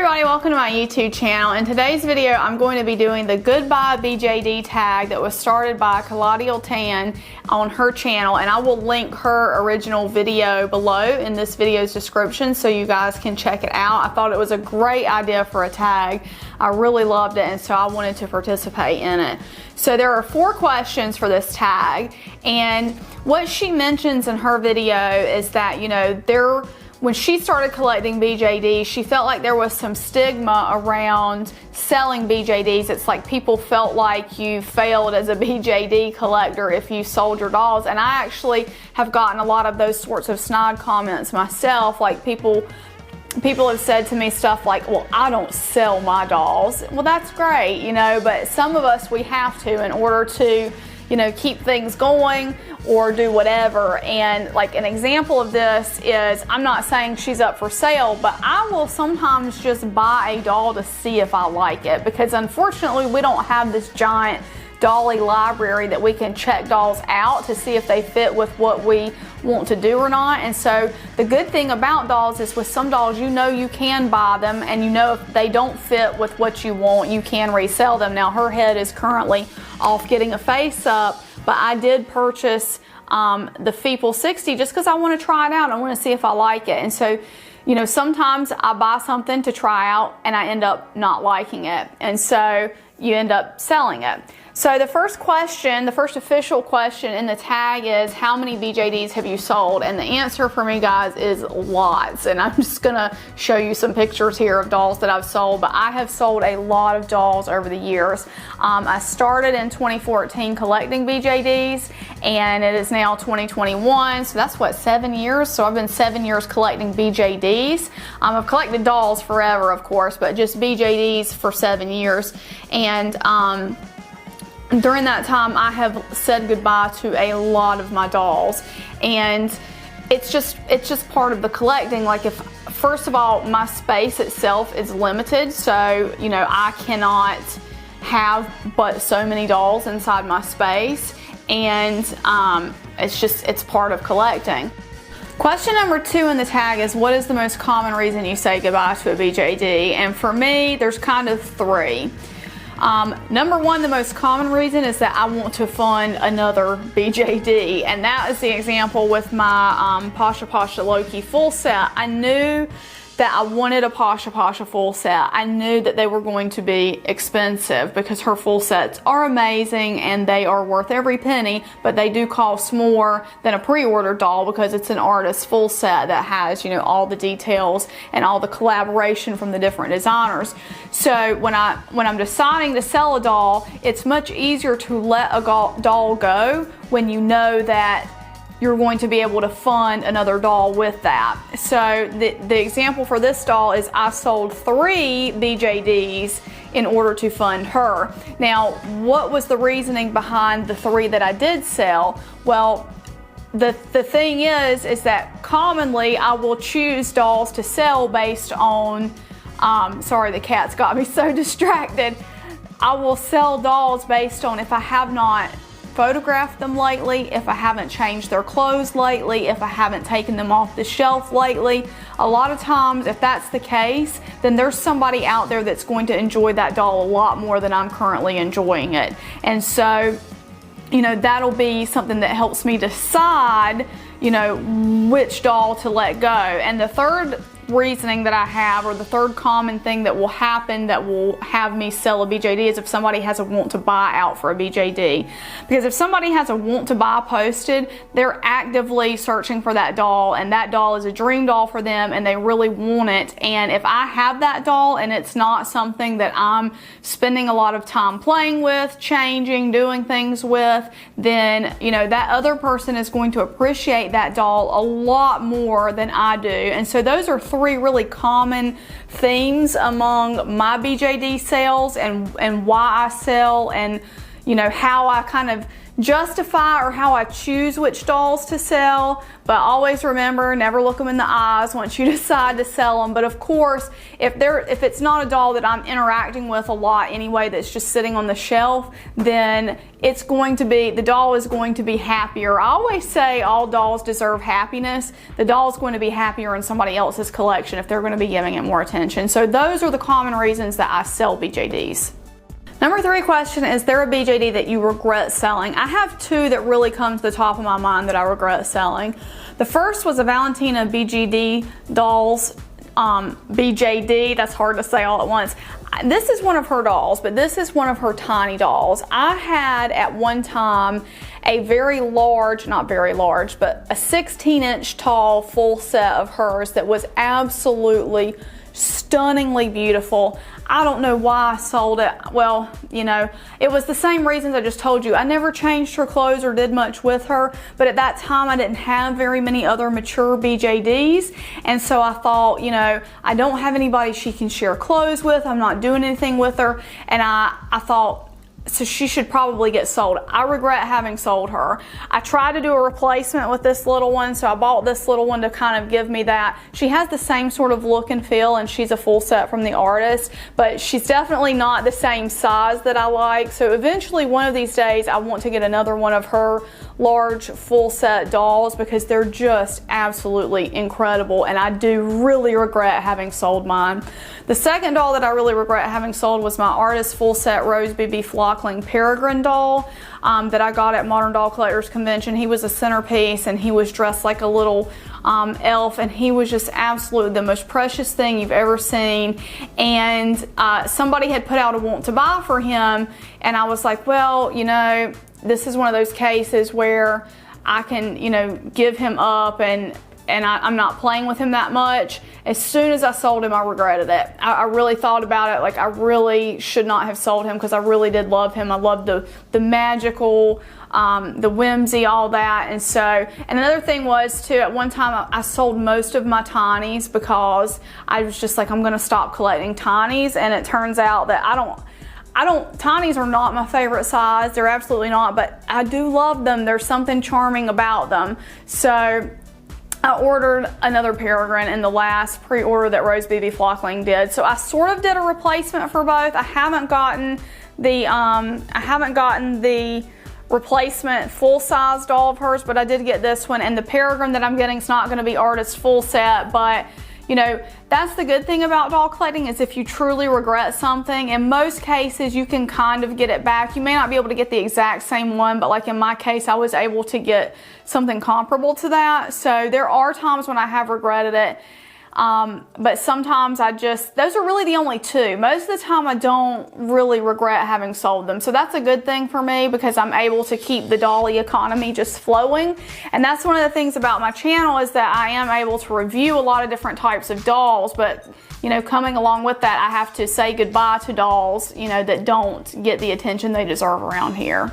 everybody, welcome to my YouTube channel. In today's video, I'm going to be doing the Goodbye BJD tag that was started by Kaladiel Tan on her channel, and I will link her original video below in this video's description so you guys can check it out. I thought it was a great idea for a tag. I really loved it, and so I wanted to participate in it. So there are 4 questions for this tag, and what she mentions in her video is that, you know, when she started collecting BJDs, she felt like there was some stigma around selling BJDs. It's like people felt like you failed as a BJD collector if you sold your dolls. And I actually have gotten a lot of those sorts of snide comments myself. Like people have said to me stuff like, well, I don't sell my dolls. Well, that's great, you know, but some of us, we have to in order to, you know, keep things going or do whatever. And like an example of this is, I'm not saying she's up for sale, but I will sometimes just buy a doll to see if I like it, because unfortunately we don't have this giant dolly library that we can check dolls out to see if they fit with what we want to do or not. And so the good thing about dolls is with some dolls, you know, you can buy them, and you know if they don't fit with what you want, you can resell them. Now her head is currently off getting a face up, but I did purchase the Feeple 60 just because I want to try it out. I want to see if I like it. And so, you know, sometimes I buy something to try out and I end up not liking it, and so you end up selling it. So the first question, the first official question in the tag is, how many BJDs have you sold? And the answer for me, guys, is lots. And I'm just gonna show you some pictures here of dolls that I've sold, but I have sold a lot of dolls over the years. I started in 2014 collecting BJDs, and it is now 2021, so that's what, 7 years? So I've been 7 years collecting BJDs. I've collected dolls forever, of course, but just BJDs for 7 years. And during that time, I have said goodbye to a lot of my dolls, and it's just part of the collecting. Like, if first of all, my space itself is limited, so you know I cannot have but so many dolls inside my space, and it's part of collecting. Question number 2 in the tag is, what is the most common reason you say goodbye to a BJD? And for me, there's kind of 3. Number 1, the most common reason is that I want to fund another BJD, and that is the example with my Pasha Pasha Loki full set. I knew that I wanted a Pasha Pasha full set. I knew that they were going to be expensive because her full sets are amazing and they are worth every penny, but they do cost more than a pre-order doll because it's an artist full set that has, you know, all the details and all the collaboration from the different designers. So when I'm deciding to sell a doll, it's much easier to let a doll go when you know that you're going to be able to fund another doll with that. So the example for this doll is I sold 3 BJDs in order to fund her. Now, what was the reasoning behind the 3 that I did sell? Well, the thing is that commonly I will choose dolls to sell based on, sorry, the cat's got me so distracted. I will sell dolls based on if I have not photographed them lately, if I haven't changed their clothes lately, if I haven't taken them off the shelf lately. A lot of times, if that's the case, then there's somebody out there that's going to enjoy that doll a lot more than I'm currently enjoying it. And so, you know, that'll be something that helps me decide, you know, which doll to let go. And the third reasoning that I have, or the third common thing that will happen that will have me sell a BJD, is if somebody has a want to buy out for a BJD. Because if somebody has a want to buy posted, they're actively searching for that doll, and that doll is a dream doll for them and they really want it. And if I have that doll and it's not something that I'm spending a lot of time playing with, changing, doing things with, then, you know, that other person is going to appreciate that doll a lot more than I do. And so those are 3 really common themes among my BJD sales, and why I sell, and you know how I kind of justify or how I choose which dolls to sell, but always remember, never look them in the eyes once you decide to sell them. But of course, if it's not a doll that I'm interacting with a lot anyway, that's just sitting on the shelf, then the doll is going to be happier. I always say all dolls deserve happiness. The doll is going to be happier in somebody else's collection if they're going to be giving it more attention. So those are the common reasons that I sell BJDs. Number 3 question, is there a BJD that you regret selling? I have 2 that really come to the top of my mind that I regret selling. The first was a Valentina BJD dolls, BJD, that's hard to say all at once. This is one of her dolls, but this is one of her tiny dolls. I had at one time a very large, not very large, but a 16-inch tall full set of hers that was absolutely stunningly beautiful. I don't know why I sold it. Well, you know, it was the same reasons I just told you. I never changed her clothes or did much with her, but at that time I didn't have very many other mature BJDs, and so I thought, you know, I don't have anybody she can share clothes with, I'm not doing anything with her, and I thought, so she should probably get sold. I regret having sold her. I tried to do a replacement with this little one, so I bought this little one to kind of give me that. She has the same sort of look and feel, and she's a full set from the artist, but she's definitely not the same size that I like. So eventually one of these days I want to get another one of her large full set dolls because they're just absolutely incredible, and I do really regret having sold mine. The second doll that I really regret having sold was my artist full set Rose BB Flockling Peregrine doll that I got at Modern Doll Collectors Convention. He was a centerpiece and he was dressed like a little elf, and he was just absolutely the most precious thing you've ever seen. And somebody had put out a want to buy for him, and I was like, well, you know, this is one of those cases where I can, you know, give him up, and I'm not playing with him that much. As soon as I sold him, I regretted it. I really thought about it, like I really should not have sold him because I really did love him. I loved the magical, the whimsy, all that. And so, and another thing was too, at one time I sold most of my tinies because I was just like, I'm gonna stop collecting tinies, and it turns out that tinies are not my favorite size. They're absolutely not, but I do love them. There's something charming about them. So I ordered another Peregrine in the last pre-order that Rose BB Flockling did. So I sort of did a replacement for both. I haven't gotten the replacement full-size doll of hers, but I did get this one. And the Peregrine that I'm getting is not going to be artist full set, but you know, that's the good thing about doll collecting, is if you truly regret something, in most cases you can kind of get it back. You may not be able to get the exact same one, but like in my case, I was able to get something comparable to that. So there are times when I have regretted it. But sometimes those are really the only 2. Most of the time I don't really regret having sold them. So that's a good thing for me because I'm able to keep the dolly economy just flowing. And that's one of the things about my channel, is that I am able to review a lot of different types of dolls, but you know, coming along with that, I have to say goodbye to dolls, you know, that don't get the attention they deserve around here.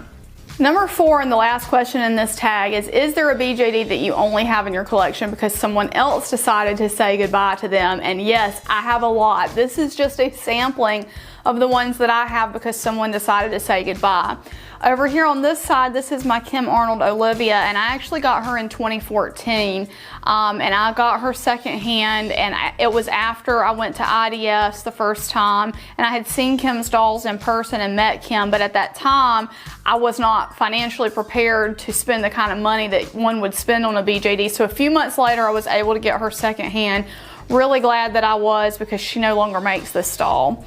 Number 4, and the last question in this tag, is there a BJD that you only have in your collection because someone else decided to say goodbye to them? And yes, I have a lot. This is just a sampling of the ones that I have because someone decided to say goodbye. Over here on this side, this is my Kim Arnold Olivia, and I actually got her in 2014, and I got her secondhand, and it was after I went to IDS the first time, and I had seen Kim's dolls in person and met Kim, but at that time, I was not financially prepared to spend the kind of money that one would spend on a BJD, so a few months later, I was able to get her secondhand. Really glad that I was, because she no longer makes this doll.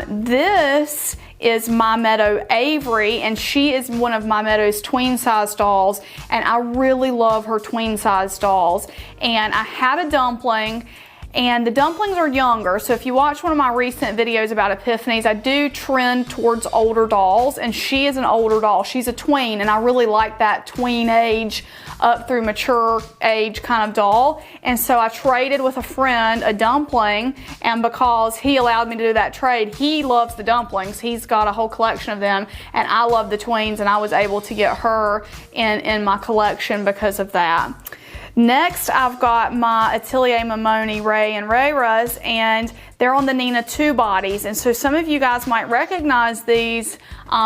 This is My Meadow Avery, and she is one of My Meadow's tween size dolls, and I really love her tween size dolls. And I had a dumpling, and the dumplings are younger, so if you watch one of my recent videos about epiphanies, I do trend towards older dolls, and she is an older doll. She's a tween, and I really like that tween age up through mature age kind of doll. And so I traded with a friend a dumpling, and because he allowed me to do that trade, he loves the dumplings. He's got a whole collection of them, and I love the tweens, and I was able to get her in my collection because of that. Next, I've got my Atelier Mamoni Ray and Rayras, and they're on the Nina 2 bodies. And so some of you guys might recognize these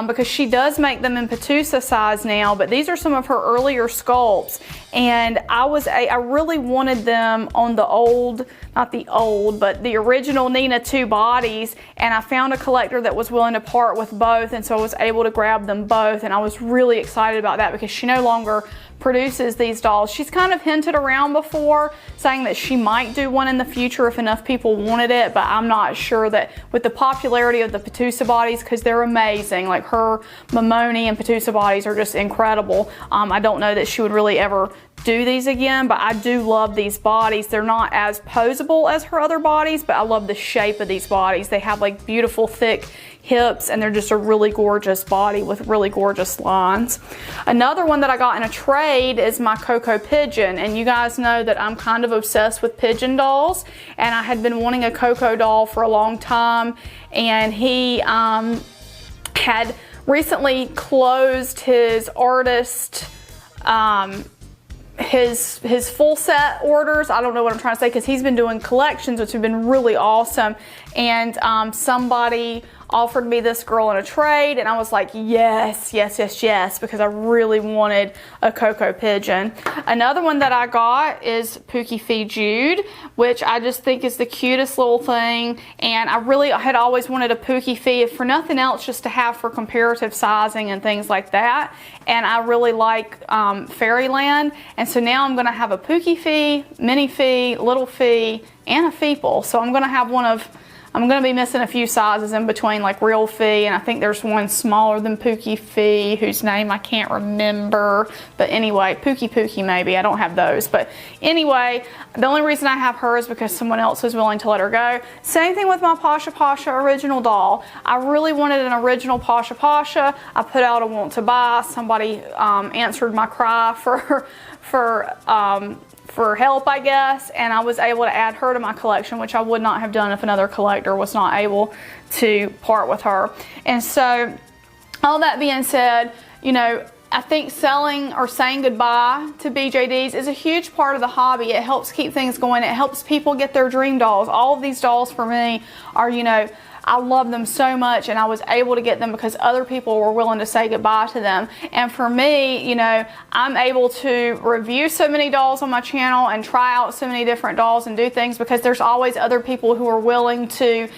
because she does make them in Petusa size now, but these are some of her earlier sculpts. And I really wanted them on the old, not the old, but the original Nina 2 bodies, and I found a collector that was willing to part with both, and so I was able to grab them both, and I was really excited about that because she no longer produces these dolls. She's kind of hinted around before saying that she might do one in the future if enough people wanted it, but I'm not sure that with the popularity of the Petusa bodies, because they're amazing, like her Mamoni and Petusa bodies are just incredible. I don't know that she would really ever do these again, but I do love these bodies. They're not as posable as her other bodies, but I love the shape of these bodies. They have like beautiful thick hips, and they're just a really gorgeous body with really gorgeous lines. Another one that I got in a trade is my Coco Pigeon, and you guys know that I'm kind of obsessed with pigeon dolls, and I had been wanting a Coco doll for a long time, and he had recently closed his artist his full set orders. I don't know what I'm trying to say, because he's been doing collections which have been really awesome, and somebody offered me this girl in a trade, and I was like, yes, yes, yes, yes, because I really wanted a Coco Pigeon. Another one that I got is Pookie Fee Jude, which I just think is the cutest little thing, and I really had always wanted a Pookie Fee, if for nothing else, just to have for comparative sizing and things like that, and I really like Fairyland, and so now I'm going to have a Pookie Fee, Mini Fee, Little Fee, and a Feeple, so I'm going to have I'm going to be missing a few sizes in between, like Real Fee, and I think there's one smaller than Pookie Fee, whose name I can't remember. But anyway, Pookie maybe. I don't have those. But anyway, the only reason I have her is because someone else was willing to let her go. Same thing with my Pasha Pasha original doll. I really wanted an original Pasha Pasha. I put out a want to buy. Somebody answered my cry for help, I guess, and I was able to add her to my collection, which I would not have done if another collector was not able to part with her. And so, all that being said, you know, I think selling or saying goodbye to BJDs is a huge part of the hobby. It helps keep things going. It helps people get their dream dolls. All of these dolls for me are, you know, I love them so much, and I was able to get them because other people were willing to say goodbye to them. And for me, you know, I'm able to review so many dolls on my channel and try out so many different dolls and do things because there's always other people who are willing to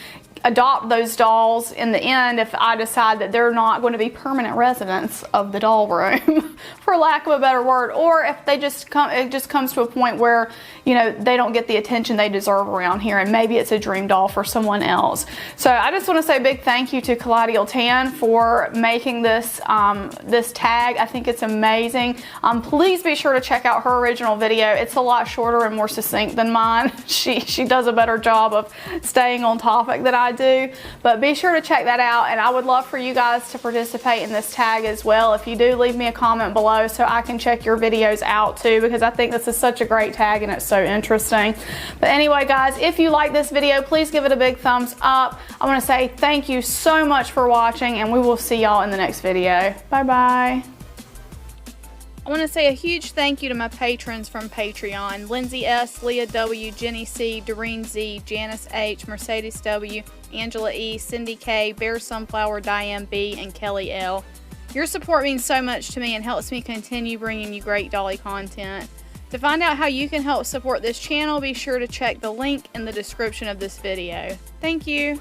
adopt those dolls in the end if I decide that they're not going to be permanent residents of the doll room, for lack of a better word, or if they just it just comes to a point where, you know, they don't get the attention they deserve around here, and maybe it's a dream doll for someone else. So I just want to say a big thank you to Colladial Tan for making this this tag. I think it's amazing. Please be sure to check out her original video. It's a lot shorter and more succinct than mine. She does a better job of staying on topic than I do, but be sure to check that out, and I would love for you guys to participate in this tag as well. If you do, leave me a comment below so I can check your videos out too, because I think this is such a great tag and it's so interesting. But anyway, guys, if you like this video, please give it a big thumbs up. I want to say thank you so much for watching, and we will see y'all in the next video. Bye bye. I want to say a huge thank you to my patrons from Patreon: Lindsay S., Leah W., Jenny C., Doreen Z., Janice H., Mercedes W., Angela E., Cindy K., Bear Sunflower, Diane B., and Kelly L. Your support means so much to me and helps me continue bringing you great dolly content. To find out how you can help support this channel, be sure to check the link in the description of this video. Thank you.